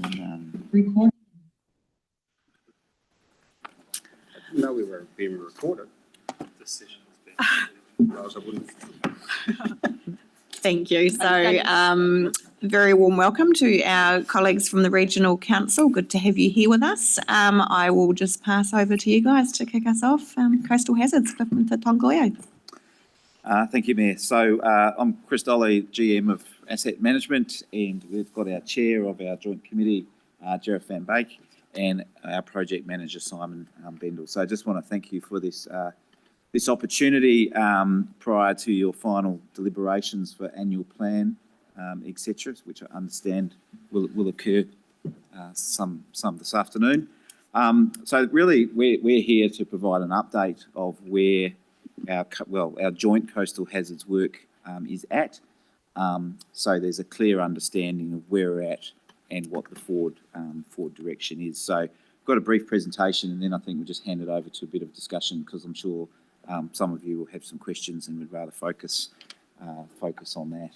Recording. No, we were being recorded. The session was being Thank you. So very warm welcome to our colleagues from the Regional Council. Good to have you here with us. I will just pass over to you guys to kick us off. Coastal Hazards, Clifton for Tongoio. Thank you, Mayor. So I'm Chris Dolly, GM of Asset Management, and we've got our Chair of our Joint Committee, Jareth Van Beek, and our Project Manager, Simon Bendel. So I just want to thank you for this this opportunity prior to your final deliberations for annual plan, etc., which I understand will occur some this afternoon. So really, we're here to provide an update of where our joint coastal hazards work is at. So there's a clear understanding of where we're at and what the forward direction is. So I've got a brief presentation, and then I think we'll just hand it over to a bit of discussion, because I'm sure some of you will have some questions and would rather focus on that.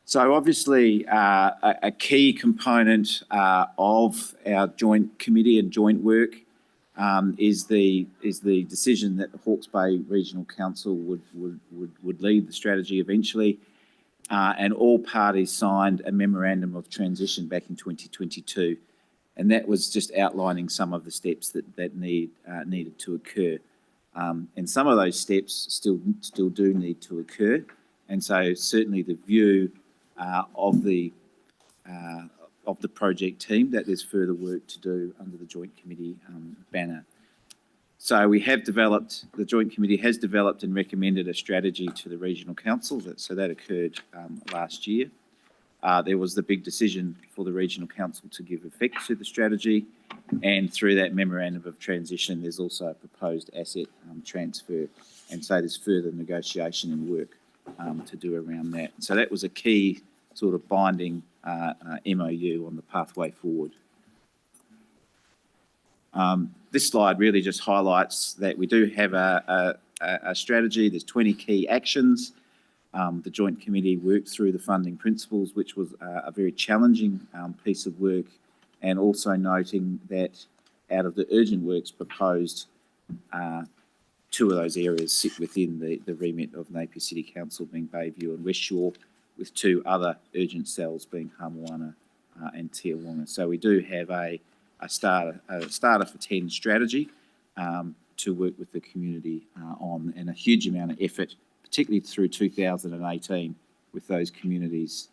So obviously a key component of our joint committee and joint work is the decision that the Hawke's Bay Regional Council would lead the strategy eventually, and all parties signed a memorandum of transition back in 2022, and that was just outlining some of the steps that needed to occur, and some of those steps still do need to occur, and so certainly the view of the project team that there's further work to do under the Joint Committee banner. So we have developed, the Joint Committee has developed and recommended a strategy to the Regional Council, so that occurred last year. There was the big decision for the Regional Council to give effect to the strategy, and through that memorandum of transition there's also a proposed asset transfer, and so there's further negotiation and work to do around that. So that was a key sort of binding MOU on the pathway forward. This slide really just highlights that we do have a strategy. There's 20 key actions. The Joint Committee worked through the funding principles, which was a very challenging piece of work, and also noting that out of the urgent works proposed, 2 of those areas sit within the remit of Napier City Council, being Bayview and West Shore, with 2 other urgent cells being Hamoana and Tiawonga. So we do have a starter for 10 strategy to work with the community on, and a huge amount of effort, particularly through 2018, with those communities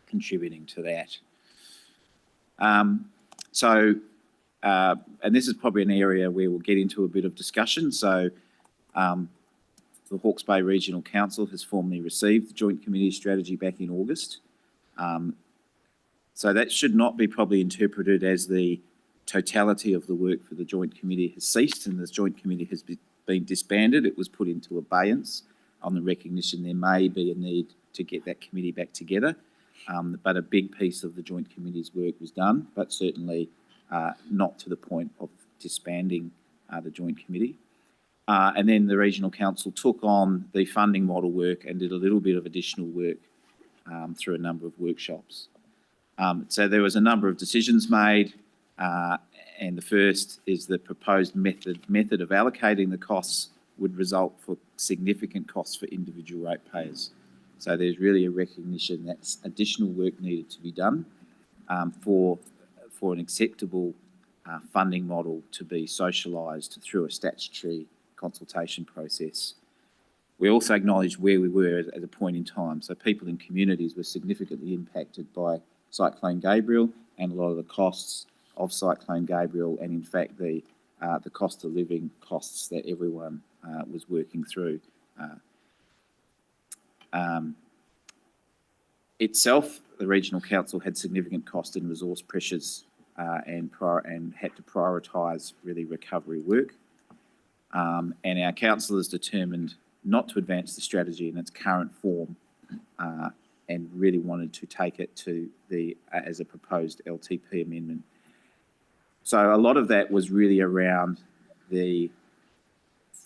contributing to that. And this is probably an area where we'll get into a bit of discussion. So the Hawke's Bay Regional Council has formally received the Joint Committee strategy back in August. So that should not be probably interpreted as the totality of the work for the Joint Committee has ceased and the Joint Committee has been disbanded. It was put into abeyance on the recognition there may be a need to get that committee back together. But a big piece of the Joint Committee's work was done, but certainly not to the point of disbanding the Joint Committee. And then the Regional Council took on the funding model work and did a little bit of additional work through a number of workshops. So there was a number of decisions made, and the first is the proposed method of allocating the costs would result for significant costs for individual ratepayers. So there's really a recognition that additional work needed to be done for an acceptable funding model to be socialised through a statutory consultation process. We also acknowledged where we were at a point in time. So people in communities were significantly impacted by Cyclone Gabriel and a lot of the costs of Cyclone Gabriel, and in fact the cost of living costs that everyone was working through. Itself, the Regional Council had significant cost and resource pressures and had to prioritise really recovery work. And our councillors determined not to advance the strategy in its current form and really wanted to take it to as a proposed LTP amendment. So a lot of that was really around the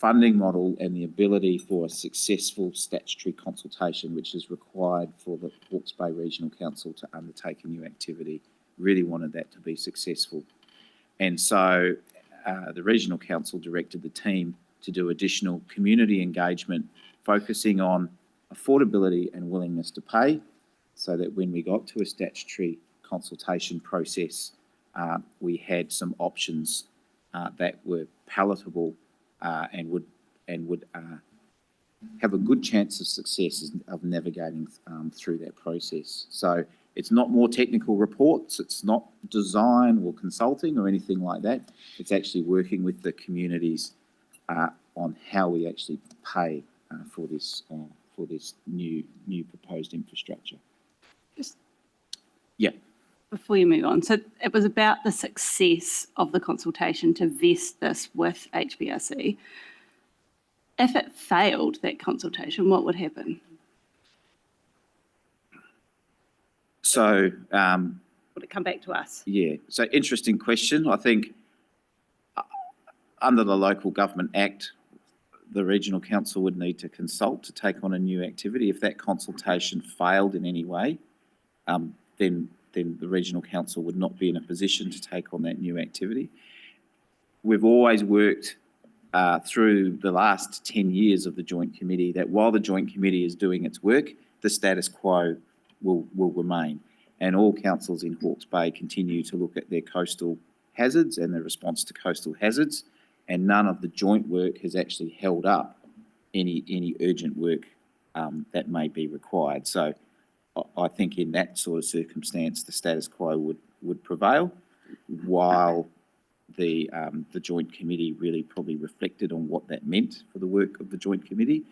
funding model and the ability for a successful statutory consultation, which is required for the Hawke's Bay Regional Council to undertake a new activity. Really wanted that to be successful. And so the Regional Council directed the team to do additional community engagement, focusing on affordability and willingness to pay, so that when we got to a statutory consultation process, we had some options that were palatable and would have a good chance of success of navigating through that process. So it's not more technical reports, it's not design or consulting or anything like that. It's actually working with the communities on how we actually pay for this new proposed infrastructure. Just Yeah. before you move on, so it was about the success of the consultation to vest this with HBRC. If it failed, that consultation, what would happen? So, Would it come back to us? yeah, so interesting question. I think under the Local Government Act, the Regional Council would need to consult to take on a new activity. If that consultation failed in any way, then the Regional Council would not be in a position to take on that new activity. We've always worked through the last 10 years of the Joint Committee that while the Joint Committee is doing its work, the status quo will remain. And all councils in Hawke's Bay continue to look at their coastal hazards and their response to coastal hazards, and none of the joint work has actually held up any urgent work that may be required. So I think in that sort of circumstance, the status quo would prevail, while the Joint Committee really probably reflected on what that meant for the work of the Joint Committee,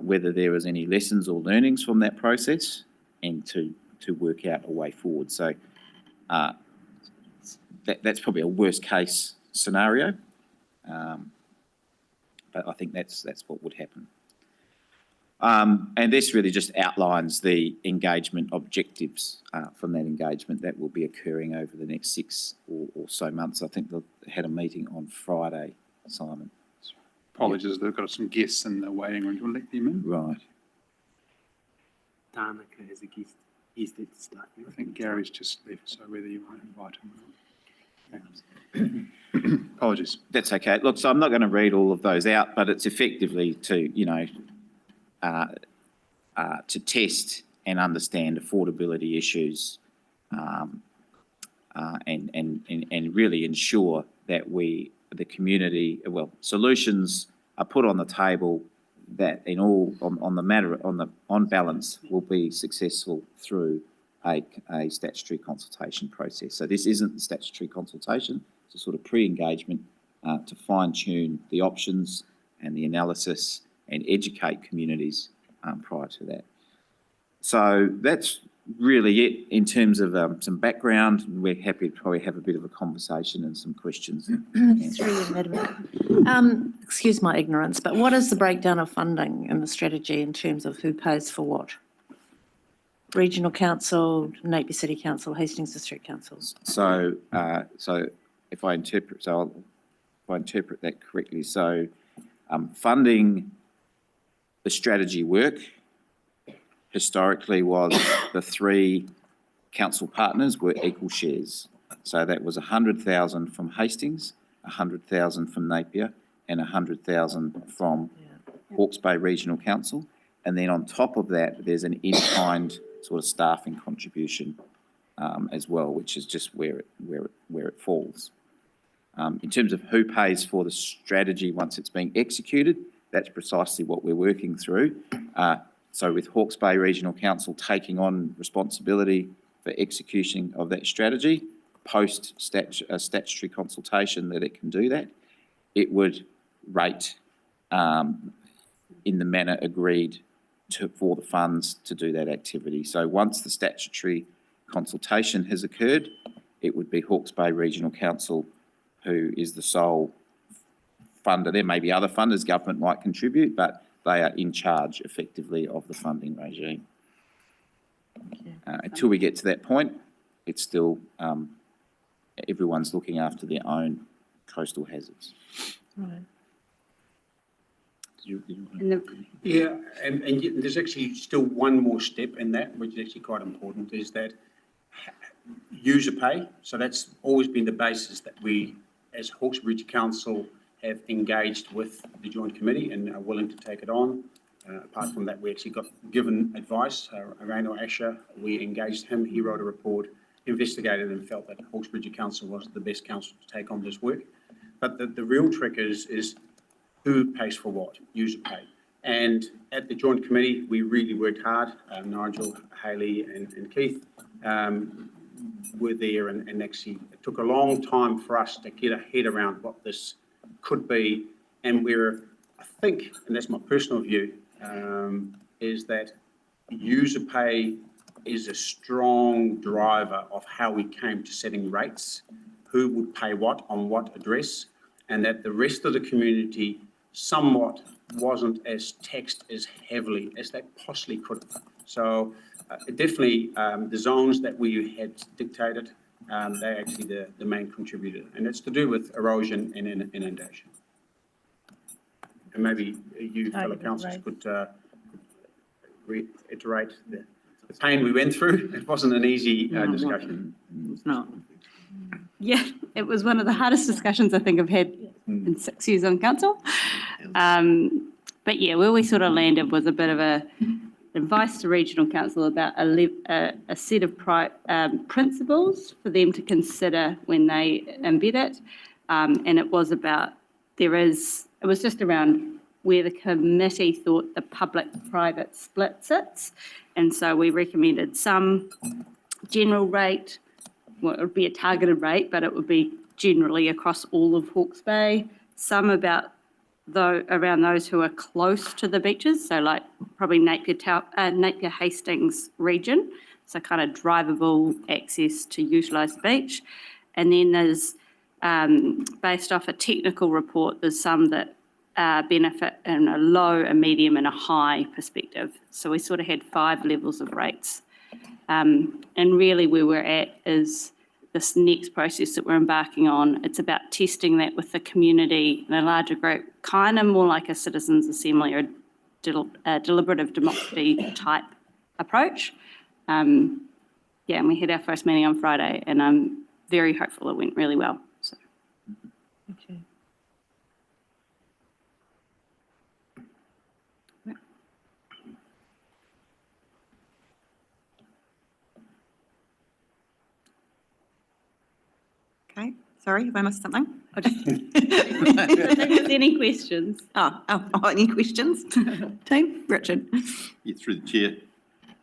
whether there was any lessons or learnings from that process, and to work out a way forward. So that's probably a worst case scenario, but I think that's what would happen. And this really just outlines the engagement objectives from that engagement that will be occurring over the next 6 or so months. I think they had a meeting on Friday, Simon. Apologies, they've got some guests in the waiting room. Do you want to let them in? Right. Tanaka is a guest. He's there to start. I think Gary's just left, so whether you want to invite him or not. Apologies. That's okay. Look, so I'm not going to read all of those out, but it's effectively to, to test and understand affordability issues and really ensure that the community, solutions are put on the table that in all on balance will be successful through a statutory consultation process. So this isn't the statutory consultation, it's a sort of pre-engagement to fine-tune the options and the analysis and educate communities prior to that. So that's really it in terms of some background. We're happy to probably have a bit of a conversation and some questions. Through you, Madam. Excuse my ignorance, but what is the breakdown of funding in the strategy in terms of who pays for what? Regional Council, Napier City Council, Hastings District Councils. So, if I interpret that correctly, so funding the strategy work historically was the 3 council partners were equal shares. So that was 100,000 from Hastings, 100,000 from Napier, and 100,000 from Hawke's Bay Regional Council. And then on top of that, there's an in-kind sort of staffing contribution as well, which is just where it falls. In terms of who pays for the strategy once it's being executed, that's precisely what we're working through. So with Hawke's Bay Regional Council taking on responsibility for execution of that strategy, post statutory consultation that it can do that, it would rate in the manner agreed for the funds to do that activity. So once the statutory consultation has occurred, it would be Hawke's Bay Regional Council who is the sole funder. There may be other funders, government might contribute, but they are in charge effectively of the funding regime. Until we get to that point, it's still everyone's looking after their own coastal hazards. Right. And the, Yeah, and yet there's actually still one more step in that, which is actually quite important, is that user pay. So that's always been the basis that we, as Hawke's Ridge Council, have engaged with the Joint Committee and are willing to take it on. Apart from that, we actually got given advice. Arano Asher, we engaged him. He wrote a report, investigated, and felt that Hawke's Ridge Council was the best council to take on this work. But the real trick is who pays for what, user pay. And at the Joint Committee, we really worked hard. Nigel, Hayley, and Keith were there, and actually it took a long time for us to get a head around what this could be. And we're, I think, and that's my personal view, is that user pay is a strong driver of how we came to setting rates, who would pay what on what address, and that the rest of the community somewhat wasn't as taxed as heavily as they possibly could have. So definitely the zones that we had dictated, they're actually the main contributor, and it's to do with erosion and inundation. And maybe you fellow councillors could reiterate the pain we went through. It wasn't an easy discussion. it's not. Yeah, it was one of the hardest discussions I think I've had in 6 years on council. But yeah, where we sort of landed was a bit of a advice to regional council about a set of principles for them to consider when they embed it. And it was about, it was just around where the committee thought the public-private split sits. And so we recommended some general rate, well, it would be a targeted rate, but it would be generally across all of Hawke's Bay. Some about around those who are close to the beaches, so like probably Napier Hastings region, so kind of drivable access to utilise the beach. And then there's, based off a technical report, there's some that benefit in a low, a medium and a high perspective. So we sort of had 5 levels of rates. And really where we're at is this next process that we're embarking on. It's about testing that with the community in a larger group, kind of more like a citizens' assembly or a deliberative democracy type approach. Yeah, and we had our first meeting on Friday, and I'm very hopeful it went really well. So. Okay. Okay, sorry, have I missed something? If there's any questions. Any questions? Team, Richard. Yeah, through the chair.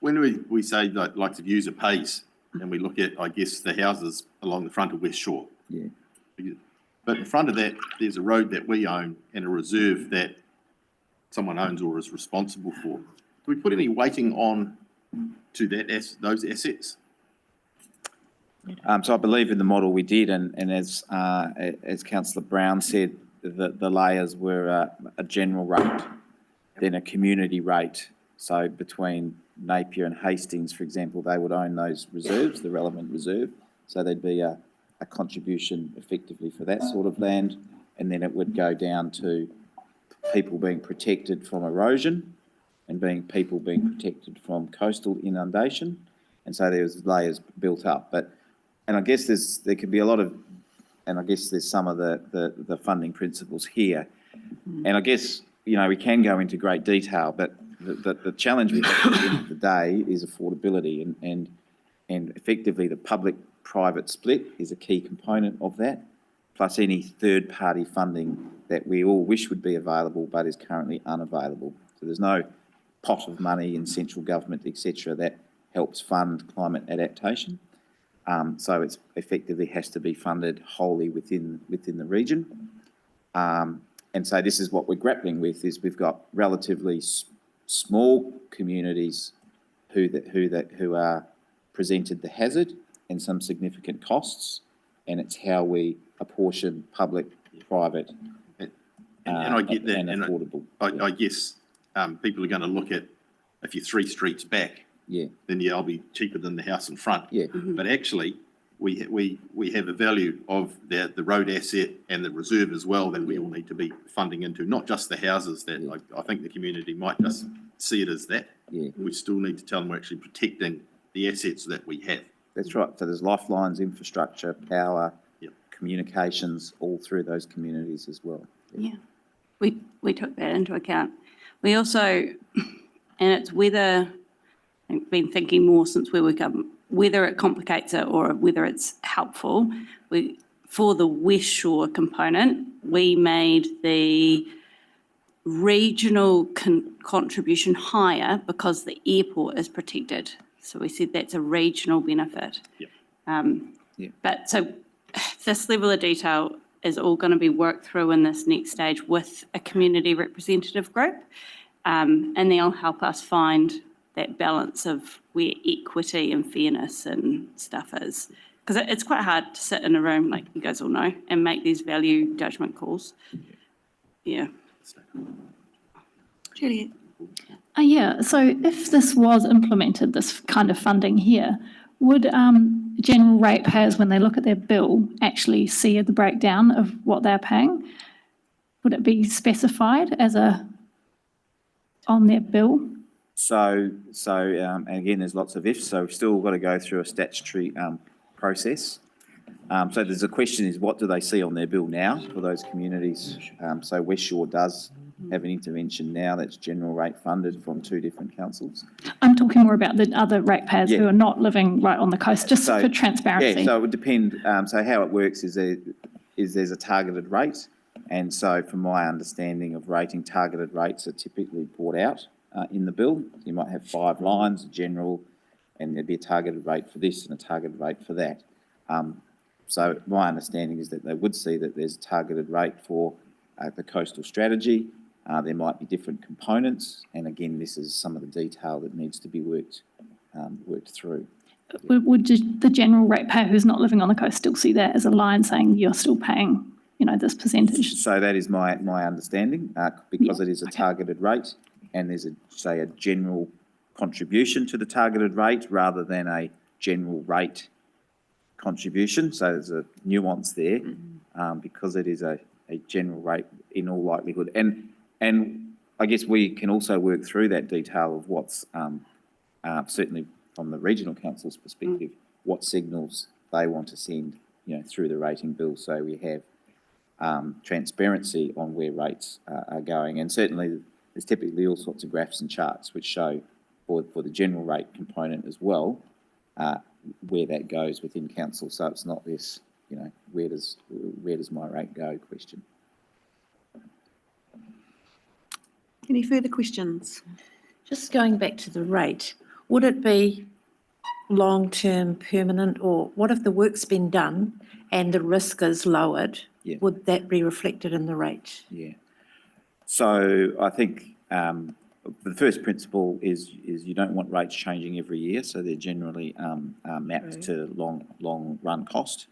When we say that likes of user pays, and we look at, I guess, the houses along the front of West Shore. Yeah. But in front of that, there's a road that we own and a reserve that someone owns or is responsible for. Do we put any weighting on to those assets? So I believe in the model we did, and as Councillor Brown said, the layers were a general rate, then a community rate. So between Napier and Hastings, for example, they would own those reserves, the relevant reserve. So there'd be a contribution effectively for that sort of land, and then it would go down to people being protected from erosion and people being protected from coastal inundation. And so there's layers built up. And I guess there could be a lot of, and I guess there's some of the funding principles here. And I guess, we can go into great detail, but the challenge we have at the end of the day is affordability, and effectively the public-private split is a key component of that, plus any third-party funding that we all wish would be available but is currently unavailable. So there's no pot of money in central government, etc., that helps fund climate adaptation. So it's effectively has to be funded wholly within the region. And so this is what we're grappling with, is we've got relatively small communities who are presented the hazard and some significant costs, and it's how we apportion public, private, and I get that, and affordable. I guess people are going to look at, if you're 3 streets back, Yeah. then I'll be cheaper than the house in front. Yeah. But actually, we have a value of the road asset and the reserve as well that we all need to be funding into, not just the houses that I think the community might just see it as that. Yeah. We still need to tell them we're actually protecting the assets that we have. That's right. So there's lifelines, infrastructure, power, Yep. communications, all through those communities as well. Yeah, we took that into account. We also, and it's whether, I've been thinking more since we woke up, whether it complicates it or whether it's helpful. For the West Shore component, we made the regional contribution higher because the airport is protected. So we said that's a regional benefit. Yep. But so this level of detail is all going to be worked through in this next stage with a community representative group. And they'll help us find that balance of where equity and fairness and stuff is. Because it's quite hard to sit in a room, like you guys all know, and make these value judgment calls. Yeah. Juliet? Yeah, so if this was implemented, this kind of funding here, would general ratepayers, when they look at their bill, actually see the breakdown of what they're paying? Would it be specified as on their bill? So and again, there's lots of ifs, so we've still got to go through a statutory process. So there's a question is, what do they see on their bill now for those communities? So West Shore does have an intervention now that's general rate funded from 2 different councils. I'm talking more about the other ratepayers Yeah. who are not living right on the coast, just So- for transparency. Yeah, so it would depend. So how it works is there's a targeted rate. And so from my understanding of rating, targeted rates are typically brought out in the bill. You might have 5 lines, general, and there'd be a targeted rate for this and a targeted rate for that. So my understanding is that they would see that there's a targeted rate for the coastal strategy. There might be different components. And again, this is some of the detail that needs to be worked through. Would the general ratepayer who's not living on the coast still see that as a line saying you're still paying, this percentage? So that is my understanding, because it is a targeted rate and there's a general contribution to the targeted rate rather than a general rate contribution. So there's a nuance there, because it is a general rate in all likelihood. And I guess we can also work through that detail of what's certainly from the regional council's perspective, what signals they want to send, through the rating bill. So we have transparency on where rates are going. And certainly there's typically all sorts of graphs and charts which show for the general rate component as well, where that goes within council. So it's not this, where does my rate go question. Any further questions? Just going back to the rate, would it be long-term, permanent, or what if the work's been done and the risk is lowered? Yeah. Would that be reflected in the rate? Yeah. So I think the first principle is you don't want rates changing every year, so they're generally mapped to long run cost.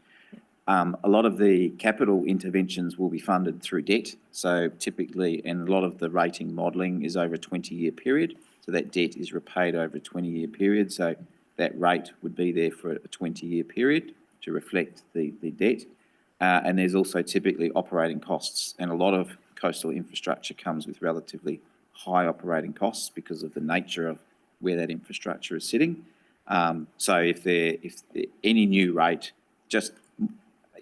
A lot of the capital interventions will be funded through debt. So typically, and a lot of the rating modelling is over a 20-year period. So that debt is repaid over a 20-year period. So that rate would be there for a 20-year period to reflect the debt. And there's also typically operating costs, and a lot of coastal infrastructure comes with relatively high operating costs because of the nature of where that infrastructure is sitting. So if any new rate, just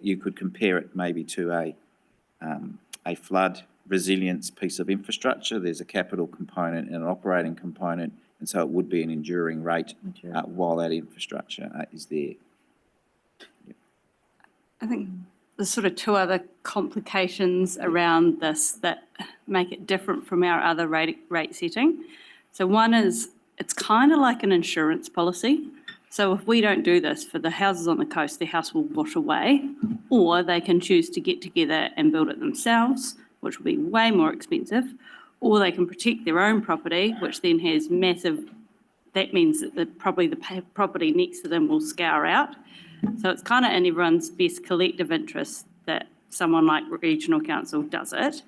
you could compare it maybe to a flood resilience piece of infrastructure. There's a capital component and an operating component, and so it would be an enduring rate while that infrastructure is there. Yep. I think there's sort of 2 other complications around this that make it different from our other rate setting. So one is it's kind of like an insurance policy. So if we don't do this for the houses on the coast, their house will wash away, or they can choose to get together and build it themselves, which will be way more expensive, or they can protect their own property, which then has that means that the property next to them will scour out. So it's kind of in everyone's best collective interest that someone like regional council does it.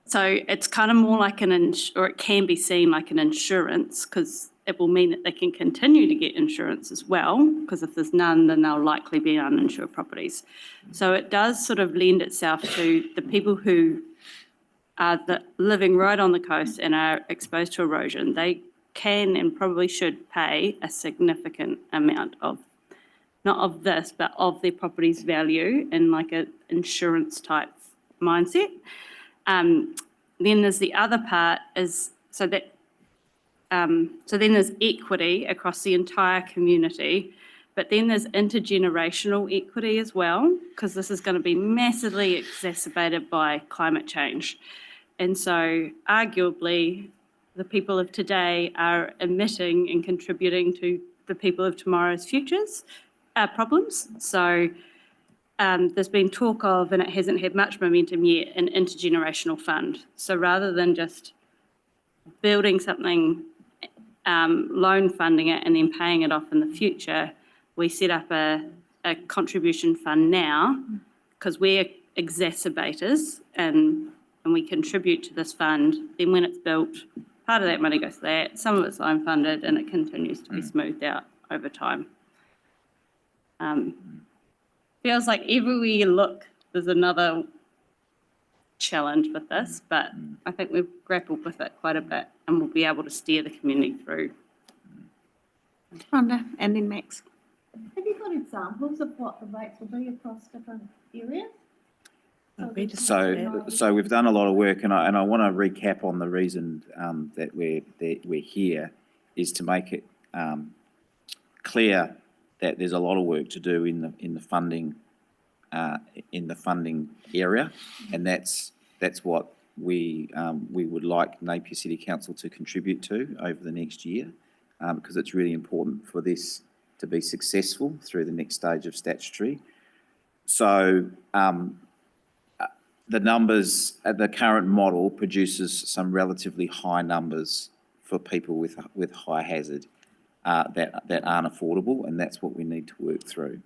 So it's kind of more like or it can be seen like an insurance, because it will mean that they can continue to get insurance as well, because if there's none, then they'll likely be uninsured properties. So it does sort of lend itself to the people who are living right on the coast and are exposed to erosion. They can and probably should pay a significant amount of, not of this, but of their property's value in like an insurance type mindset. Then there's the other part is, so then there's equity across the entire community, but then there's intergenerational equity as well, because this is going to be massively exacerbated by climate change. And so arguably, the people of today are emitting and contributing to the people of tomorrow's problems. So there's been talk of, and it hasn't had much momentum yet, an intergenerational fund. So rather than just building something, loan funding it and then paying it off in the future, we set up a contribution fund now, because we're exacerbators and we contribute to this fund. Then when it's built, part of that money goes to that, some of it's loan funded, and it continues to be smoothed out over time. Feels like everywhere you look, there's another challenge with this, but I think we've grappled with it quite a bit and we'll be able to steer the community through. Rhonda, and then Max. Have you got examples of what the rates will be across different areas? So we've done a lot of work, and I want to recap on the reason that we're here is to make it clear that there's a lot of work to do in the funding area, and that's what we would like Napier City Council to contribute to over the next year, because it's really important for this to be successful through the next stage of statutory. So the numbers, the current model produces some relatively high numbers for people with high hazard that aren't affordable, and that's what we need to work through.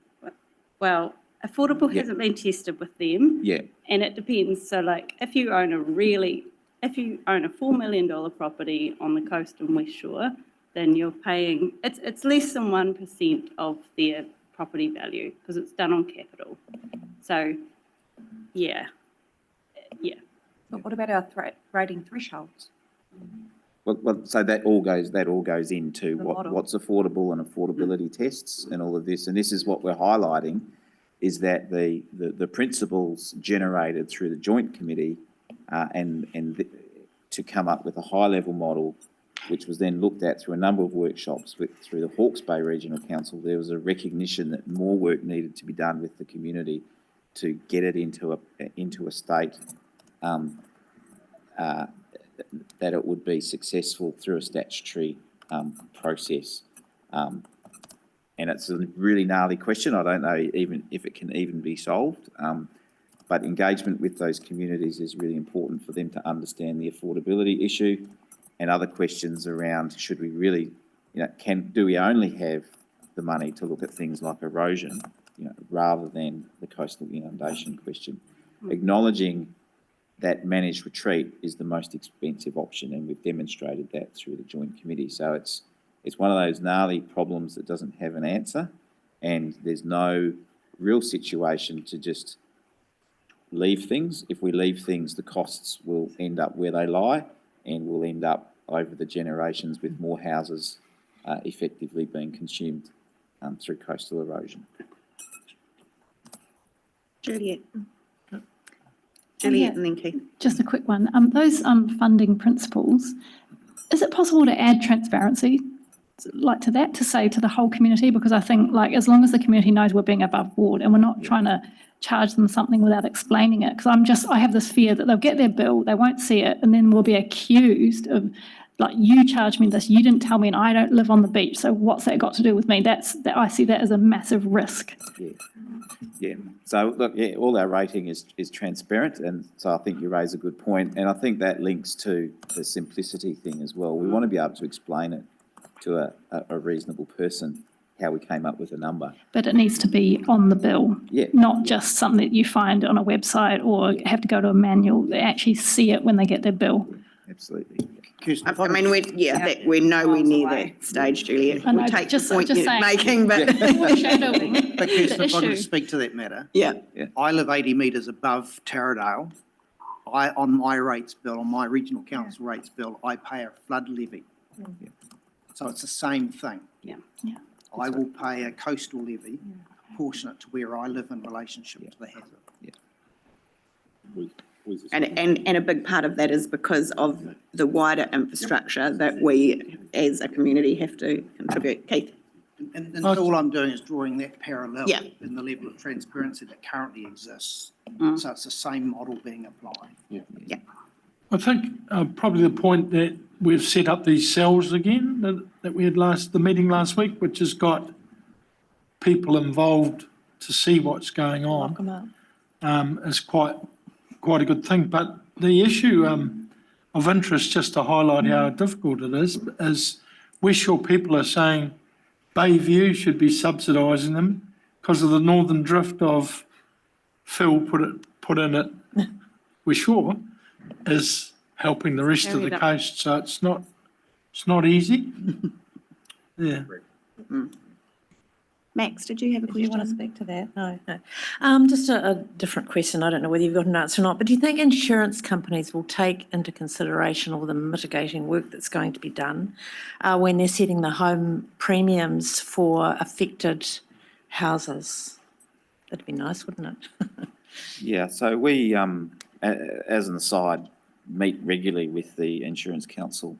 Well, affordable hasn't been tested with them. Yeah. And it depends. So like if you own a $4 million property on the coast in West Shore, then you're paying, it's less than 1% of their property value, because it's done on capital. So yeah. But what about our rating thresholds? Well, so that all goes into The model. what's affordable and affordability tests and all of this. And this is what we're highlighting, is that the principles generated through the joint committee to come up with a high level model, which was then looked at through a number of workshops through the Hawke's Bay Regional Council. There was a recognition that more work needed to be done with the community to get it into a state that it would be successful through a statutory process. And it's a really gnarly question. I don't know even if it can even be solved, but engagement with those communities is really important for them to understand the affordability issue, and other questions around, should we really, do we only have the money to look at things like erosion, rather than the coastal inundation question. Acknowledging that managed retreat is the most expensive option, and we've demonstrated that through the joint committee. So it's one of those gnarly problems that doesn't have an answer, and there's no real situation to just leave things. If we leave things, the costs will end up where they lie, and we'll end up over the generations with more houses effectively being consumed through coastal erosion. Juliet. Yeah. Juliet and then Keith. Just a quick one. Those funding principles, is it possible to add transparency like to that, to say to the whole community? Because I think as long as the community knows we're being above board and we're not trying to charge them something without explaining it, because I have this fear that they'll get their bill, they won't see it, and then we'll be accused of you charged me this, you didn't tell me, and I don't live on the beach, so what's that got to do with me? I see that as a massive risk. Yeah. So look, all our rating is transparent, and so I think you raise a good point, and I think that links to the simplicity thing as well. We want to be able to explain it to a reasonable person how we came up with a number. But it needs to be on the bill, not just something that you find on a website or have to go to a manual. They actually see it when they get their bill. Absolutely. Kirsten, if I I mean, we're nowhere near that stage, Juliet. I know, We'll take the just point you're saying. making, but Foreshadowing but the Kirsten, if I issue. could speak to that matter. yeah, I live 80 metres above Taradale. On my rates bill, on my regional council rates bill, I pay a flood levy. So it's the same thing. Yeah. Yeah. I will pay a coastal levy proportionate to where I live in relationship to the hazard. and a big part of that is because of the wider infrastructure that we as a community have to contribute. Keith? And all I'm doing is drawing that parallel Yeah. in the level of transparency that currently exists. Mm. So it's the same model being applied. I think probably the point that we've set up these cells again that we had the meeting last week, which has got people involved to see what's going on, is quite a good thing. But the issue of interest, just to highlight how difficult it is West Shore people are saying Bayview should be subsidising them because of the northern drift of Phil put in at West Shore is helping the rest of the coast. So it's not easy. Yeah. Max, did you have a Do you question? want to speak to that? No. Just a different question. I don't know whether you've got an answer or not, but do you think insurance companies will take into consideration all the mitigating work that's going to be done when they're setting the home premiums for affected houses? That'd be nice, wouldn't it? Yeah, so we, as an aside, meet regularly with the Insurance Council,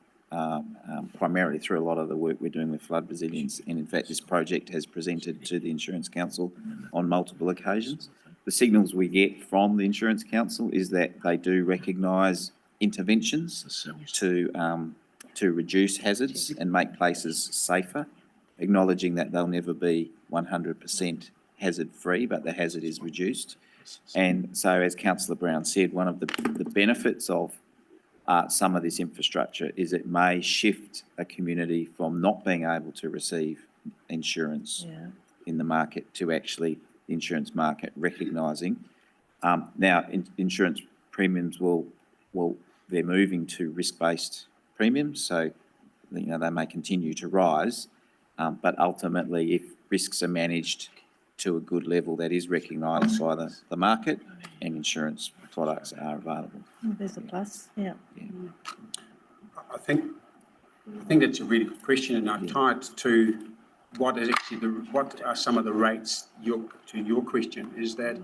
primarily through a lot of the work we're doing with flood resilience. And in fact, this project has presented to the Insurance Council on multiple occasions. The signals we get from the Insurance Council is that they do recognise interventions to reduce hazards and make places safer, acknowledging that they'll never be 100% hazard-free, but the hazard is reduced. And so, as Councillor Brown said, one of the benefits of some of this infrastructure is it may shift a community from not being able to receive insurance in the market to actually the insurance market recognising. Now, insurance premiums they're moving to risk-based premiums, so they may continue to rise, but ultimately, if risks are managed to a good level, that is recognised by the market, and insurance products are available. There's a plus, yeah. I think that's a really good question, and I've tied to what are some of the rates. To your question is that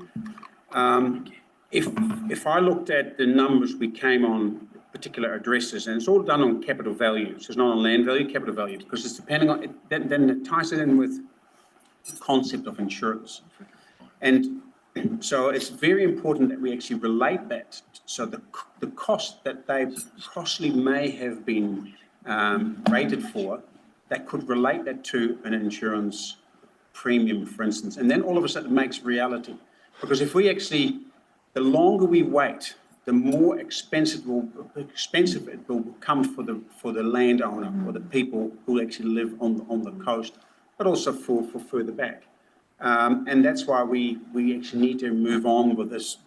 if I looked at the numbers we came on particular addresses, and it's all done on capital values, it's not on land value, capital value, because it's depending on it, then it ties it in with the concept of insurance, and so it's very important that we actually relate that. So the cost that they possibly may have been rated for, that could relate that to an insurance premium, for instance, and then all of a sudden it makes reality. Because if we actually, the longer we wait, the more expensive it will become for the landowner or the people who actually live on the coast, but also for further back. And that's why we actually need to move on with this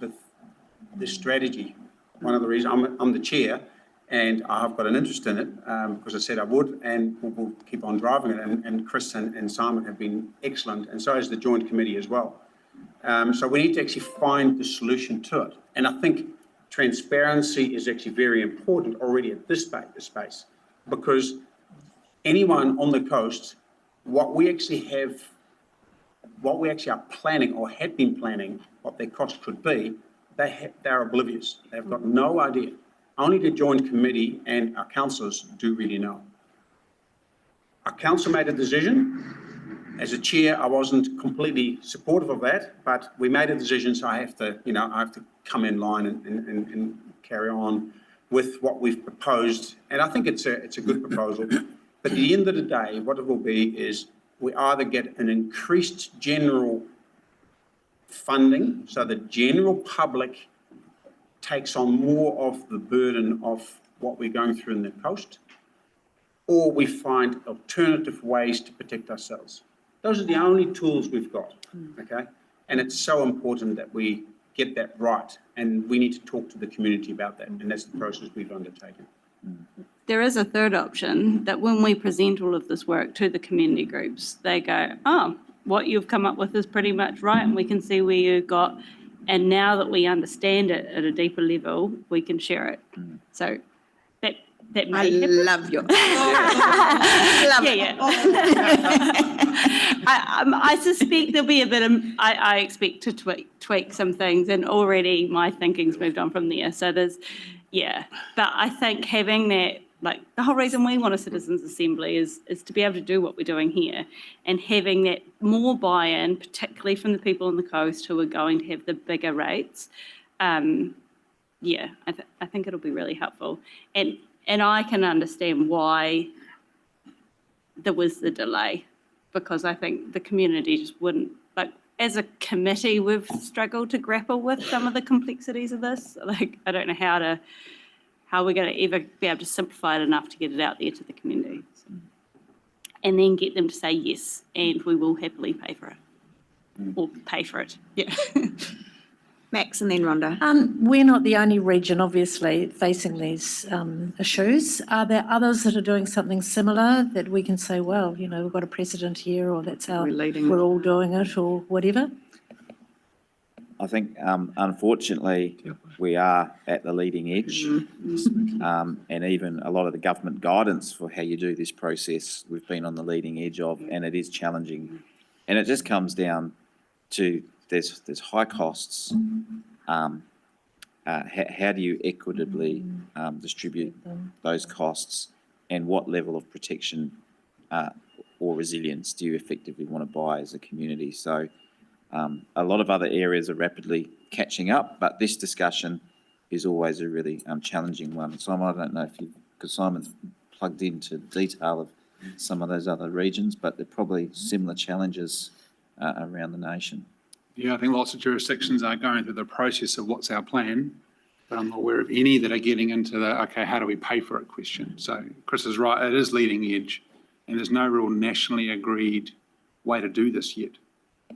strategy. One of the reasons I'm the chair, and I've got an interest in it because I said I would, and we'll keep on driving it. And Chris and Simon have been excellent, and so has the joint committee as well. So we need to actually find the solution to it. And I think transparency is actually very important already at this space, because anyone on the coast, what we actually are planning or had been planning, what their cost could be, they're oblivious. They've got no idea. Only the joint committee and our councillors do really know. Our council made a decision. As a chair, I wasn't completely supportive of that, but we made a decision, so I have to come in line and carry on with what we've proposed. And I think it's a good proposal. But at the end of the day, what it will be is we either get an increased general funding, so the general public takes on more of the burden of what we're going through in the coast, or we find alternative ways to protect ourselves. Those are the only tools we've got, okay? And it's so important that we get that right, and we need to talk to the community about that, and that's the process we've undertaken. there is a third option that when we present all of this work to the community groups, they go, oh, what you've come up with is pretty much right, and we can see where you got. And now that we understand it at a deeper level, we can share it. So that I may happen. love your. Yeah. I suspect there'll be a bit of, I expect to tweak some things, and already my thinking's moved on from there. So there's, but I think having that, like the whole reason we want a citizens assembly is to be able to do what we're doing here, and having that more buy-in, particularly from the people on the coast who are going to have the bigger rates. I think it'll be really helpful. And I can understand why there was the delay, because I think the community just wouldn't, like, as a committee, we've struggled to grapple with some of the complexities of this. Like, I don't know how we're going to ever be able to simplify it enough to get it out there to the community. So, and then get them to say yes, and we will happily pay for it. Or pay for it, yeah. Max and then Rhonda. We're not the only region, obviously, facing these issues. Are there others that are doing something similar that we can say, well, you know, we've got a precedent here, or that's how we're all doing it, or whatever? I think, unfortunately, we are at the leading edge. And even a lot of the government guidance for how you do this process, we've been on the leading edge of, and it is challenging. And it just comes down to there's high costs. How do you equitably distribute those costs, and what level of protection or resilience do you effectively want to buy as a community? So a lot of other areas are rapidly catching up, but this discussion is always a really challenging one. Simon, I don't know if because Simon's plugged into detail of some of those other regions, but they're probably similar challenges around the nation. Yeah, I think lots of jurisdictions are going through the process of what's our plan, but I'm not aware of any that are getting into the, okay, how do we pay for it question. So Chris is right, it is leading edge, and there's no real nationally agreed way to do this yet.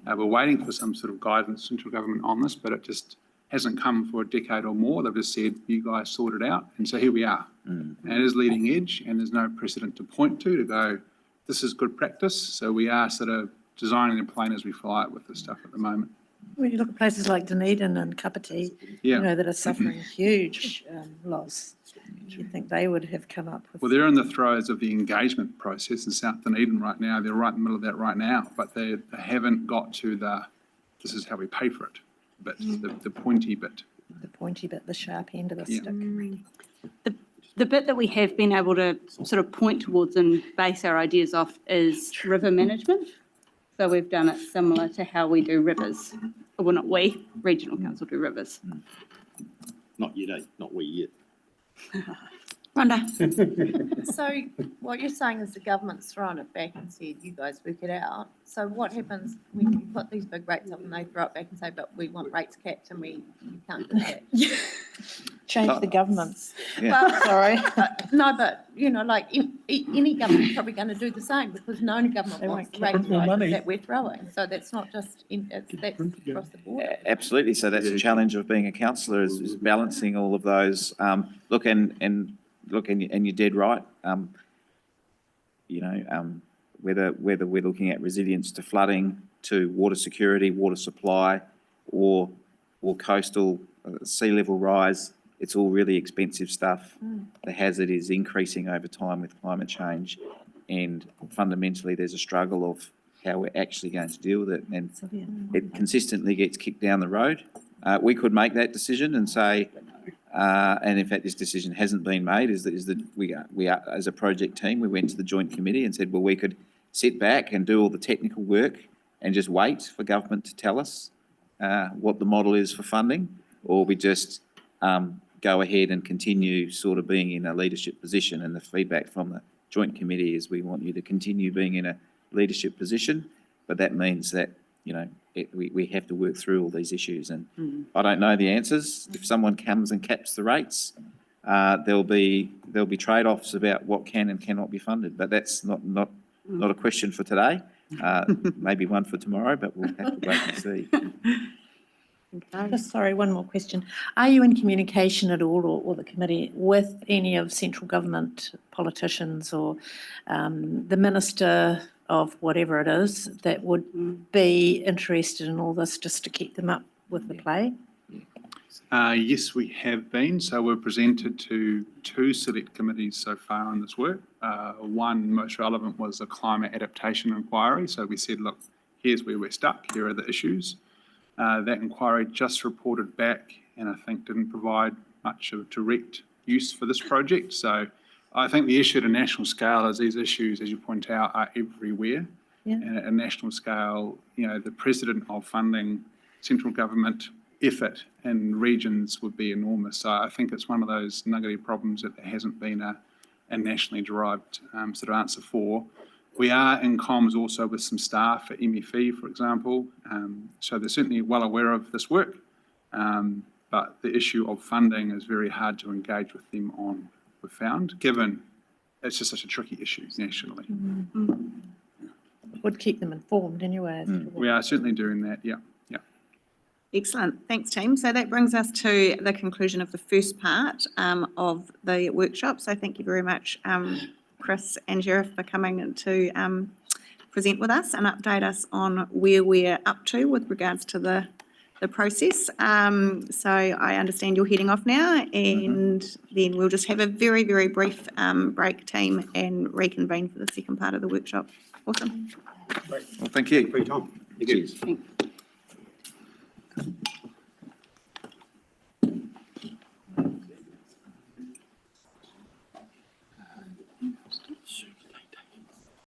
We're waiting for some sort of guidance, central government on this, but it just hasn't come for a decade or more. They've just said, you guys sort it out. And so here we are. And it is leading edge, and there's no precedent to point to go, this is good practice. So we are sort of designing the plane as we fly it with this stuff at the moment. When you look at places like Dunedin and Kapiti, you know, that are suffering huge loss, you think they would have come up with... Well, they're in the throes of the engagement process in South Dunedin right now. They're right in the middle of that right now, but they haven't got to the, this is how we pay for it, but the pointy bit. The pointy bit, the sharp end of the stick. The bit that we have been able to sort of point towards and base our ideas off is river management. So we've done it similar to how we do rivers. Well, not we, Regional Council do rivers. Not yet, eh? Not we yet. Rhonda. So what you're saying is the government's thrown it back and said, you guys work it out. So what happens when you put these big rates up and they throw it back and say, but we want rates capped and you can't do that? Change the governments. Well, Sorry. no, but, you know, like any government's probably going to do the same, because no government wants rates rises that we're throwing. So that's not just, that's across the board. Absolutely. So that's a challenge of being a councillor is balancing all of those. Look, and you're dead right. Whether we're looking at resilience to flooding, to water security, water supply, or coastal sea level rise, it's all really expensive stuff. The hazard is increasing over time with climate change, and fundamentally there's a struggle of how we're actually going to deal with it, and it consistently gets kicked down the road. We could make that decision and say, and in fact this decision hasn't been made, is that we are as a project team, we went to the joint committee and said, well, we could sit back and do all the technical work and just wait for government to tell us what the model is for funding, or we just go ahead and continue sort of being in a leadership position. And the feedback from the joint committee is we want you to continue being in a leadership position, but that means that, you know, we have to work through all these issues. And I don't know the answers. If someone comes and caps the rates, there'll be trade-offs about what can and cannot be funded, but that's not a question for today. Maybe one for tomorrow, but we'll have to wait and see. Just sorry, one more question. Are you in communication at all, or the committee, with any of central government politicians or the minister of whatever it is that would be interested in all this, just to keep them up with the play? Yes, we have been. So we're presented to 2 select committees so far on this work. One most relevant was a climate adaptation inquiry. So we said, look, here's where we're stuck. Here are the issues. That inquiry just reported back and I think didn't provide much of direct use for this project. So I think the issue at a national scale is these issues, as you point out, are everywhere. Yeah. And at a national scale, the precedent of funding central government effort in regions would be enormous. So I think it's one of those nuggety problems that there hasn't been a nationally derived sort of answer for. We are in comms also with some staff at MFE, for example, so they're certainly well aware of this work, but the issue of funding is very hard to engage with them on, we've found, given it's just such a tricky issue nationally. Would keep them informed anyway. As to what- We are certainly doing that, yeah. Excellent. Thanks, team. So that brings us to the conclusion of the first part of the workshop. So thank you very much, Chris and Sheriff, for coming to present with us and update us on where we're up to with regards to the process. So I understand you're heading off now, and then we'll just have a very, very brief break, team, and reconvene for the second part of the workshop. Awesome. Great. Well, thank you. For your time. Thank you. Cheers.